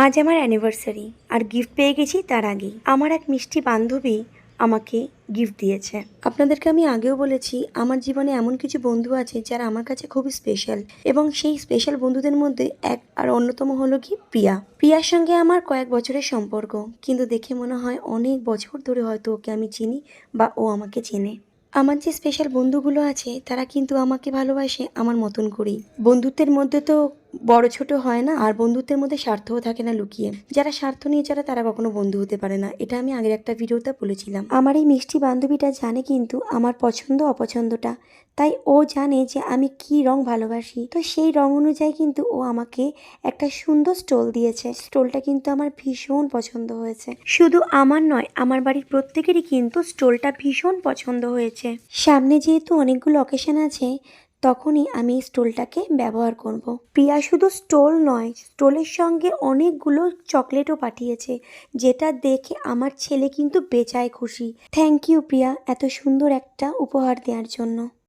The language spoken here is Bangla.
আজ আমার অ্যানিভার্সারি আর গিফট পেয়ে গেছি তার আগেই। আমার এক মিষ্টি বান্ধবী আমাকে গিফট দিয়েছে। আপনাদেরকে আমি আগেও বলেছি আমার জীবনে এমন কিছু বন্ধু আছে যারা আমার কাছে খুবই স্পেশাল, এবং সেই স্পেশাল বন্ধুদের মধ্যে এক আর অন্যতম হলো কি প্রিয়া। প্রিয়ার সঙ্গে আমার কয়েক বছরের সম্পর্ক, কিন্তু দেখে মনে হয় অনেক বছর ধরে হয়তো ওকে আমি চিনি বা ও আমাকে চেনে। আমার যে স্পেশাল বন্ধুগুলো আছে তারা কিন্তু আমাকে ভালোবাসে আমার মতন করেই। বন্ধুত্বের মধ্যে তো বড় ছোট হয় না, আর বন্ধুত্বের মধ্যে স্বার্থও থাকে না লুকিয়ে। যারা স্বার্থ নিয়ে যারা তারা কখনো বন্ধু হতে পারে না, এটা আমি আগের একটা ভিডিওতে বলেছিলাম। আমার এই মিষ্টি বান্ধবীটা জানে কিন্তু আমার পছন্দ অপছন্দটা, তাই ও জানে যে আমি কি রং ভালোবাসি, তো সেই রং অনুযায়ী কিন্তু ও আমাকে একটা সুন্দর স্টোল দিয়েছে। স্টোলটা কিন্তু আমার ভীষণ পছন্দ হয়েছে। শুধু আমার নয়, আমার বাড়ির প্রত্যেকেরই কিন্তু স্টোলটা ভীষণ পছন্দ হয়েছে। সামনে যেহেতু অনেকগুলো অকেশন আছে, তখনই আমি এই স্টোলটাকে ব্যবহার করব। প্রিয়া শুধু স্টোল নয়, স্টোলের সঙ্গে অনেকগুলো চকলেটও পাঠিয়েছে, যেটা দেখে আমার ছেলে কিন্তু বেজায় খুশি। থ্যাংক ইউ প্রিয়া, এত সুন্দর একটা উপহার দেওয়ার জন্য।